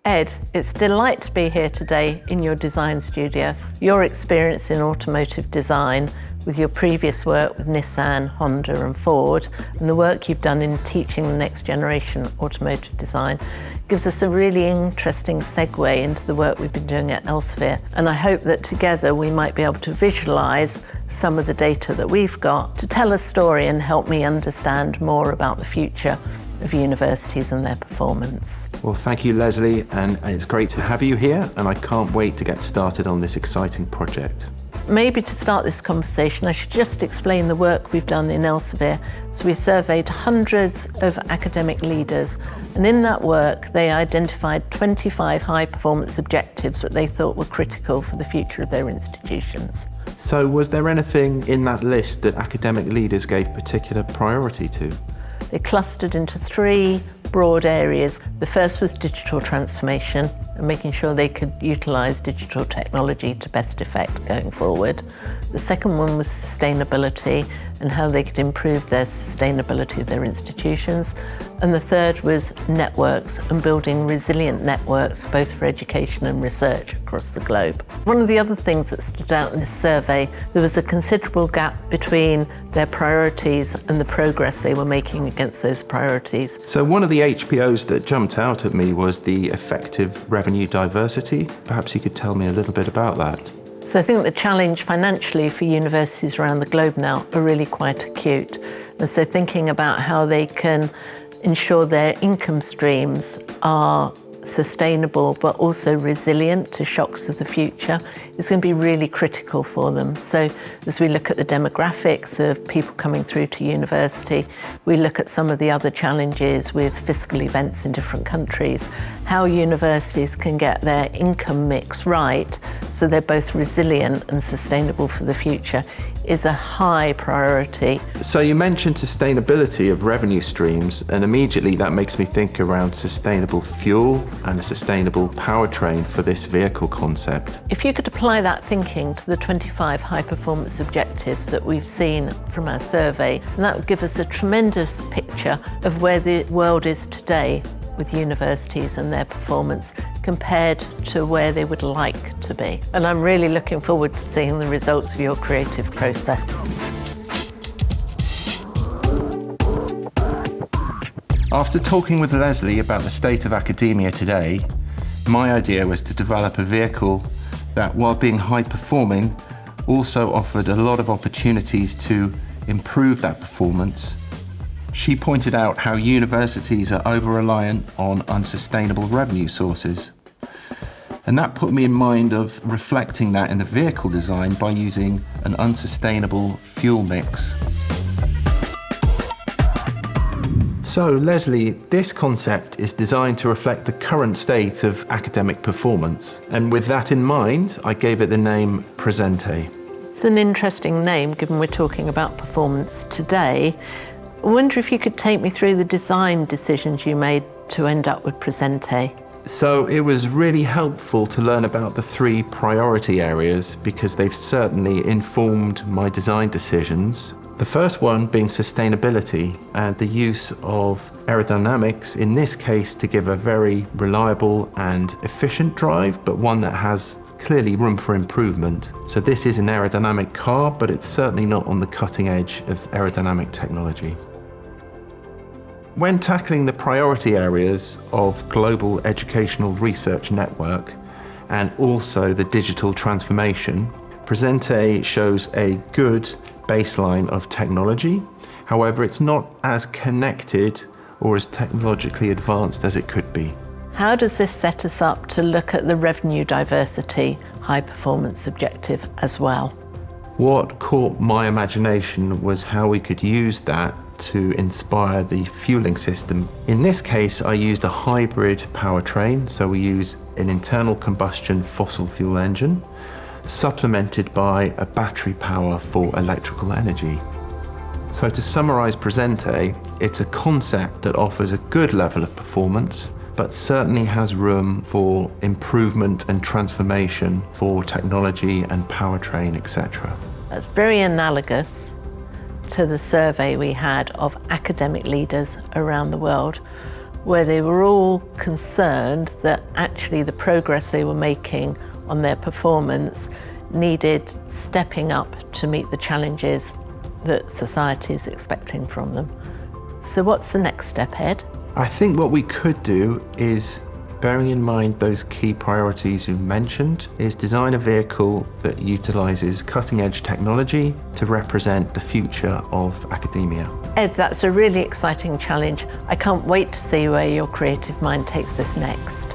Ed, it's a delight to be here today in your design studio. Your experience in automotive design with your previous work with Nissan, Honda and Ford, and the work you've done in teaching the next generation automotive design gives us a really interesting segue into the work we've been doing at Elsevier. And I hope that together we might be able to visualise some of the data that we've got to tell a story and help me understand more about the future of universities and their performance. Well, thank you, Lesley, and it's great to have you here, and I can't wait to get started on this exciting project. Maybe to start this conversation, I should just explain the work we've done in Elsevier. So we surveyed hundreds of academic leaders, and in that work, they identified 25 high-performance objectives that they thought were critical for the future of their institutions. So was there anything in that list that academic leaders gave particular priority to? They clustered into three broad areas. The first was digital transformation and making sure they could utilise digital technology to best effect going forward. The second one was sustainability and how they could improve their sustainability of their institutions. And the third was networks and building resilient networks, both for education and research across the globe. One of the other things that stood out in this survey, there was a considerable gap between their priorities and the progress they were making against those priorities. So one of the HPOs that jumped out at me was the effective revenue diversity. Perhaps you could tell me a little bit about that. So I think the challenge financially for universities around the globe now are really quite acute. And so thinking about how they can ensure their income streams are sustainable but also resilient to shocks of the future is going to be really critical for them. So as we look at the demographics of people coming through to university, we look at some of the other challenges with fiscal events in different countries, how universities can get their income mix right so they're both resilient and sustainable for the future is a high priority. So you mentioned sustainability of revenue streams, and immediately that makes me think around sustainable fuel and a sustainable powertrain for this vehicle concept. If you could apply that thinking to the 25 high-performance objectives that we've seen from our survey, and that would give us a tremendous picture of where the world is today with universities and their performance compared to where they would like to be. And I'm really looking forward to seeing the results of your creative process. After talking with Lesley about the state of academia today, my idea was to develop a vehicle that, while being high-performing, also offered a lot of opportunities to improve that performance. She pointed out how universities are over-reliant on unsustainable revenue sources. And that put me in mind of reflecting that in the vehicle design by using an unsustainable fuel mix. So, Lesley, this concept is designed to reflect the current state of academic performance. And with that in mind, I gave it the name Presente. It's an interesting name, given we're talking about performance today. I wonder if you could take me through the design decisions you made to end up with Presente. So it was really helpful to learn about the three priority areas because they've certainly informed my design decisions. The first one being sustainability and the use of aerodynamics, in this case to give a very reliable and efficient drive, but one that has clearly room for improvement. So this is an aerodynamic car, but it's certainly not on the cutting edge of aerodynamic technology. When tackling the priority areas of global educational research network and also the digital transformation, Presente shows a good baseline of technology. However, it's not as connected or as technologically advanced as it could be. How does this set us up to look at the revenue diversity high performance objective as well? What caught my imagination was how we could use that to inspire the fueling system. In this case, I used a hybrid powertrain, so we use an internal combustion fossil fuel engine, supplemented by a battery power for electrical energy. So to summarize Presente, it's a concept that offers a good level of performance, but certainly has room for improvement and transformation for technology and powertrain, etc. That's very analogous to the survey we had of academic leaders around the world, where they were all concerned that actually the progress they were making on their performance needed stepping up to meet the challenges that society is expecting from them. So what's the next step, Ed? I think what we could do is, bearing in mind those key priorities you mentioned, is design a vehicle that utilises cutting-edge technology to represent the future of academia. Ed, that's a really exciting challenge. I can't wait to see where your creative mind takes this next.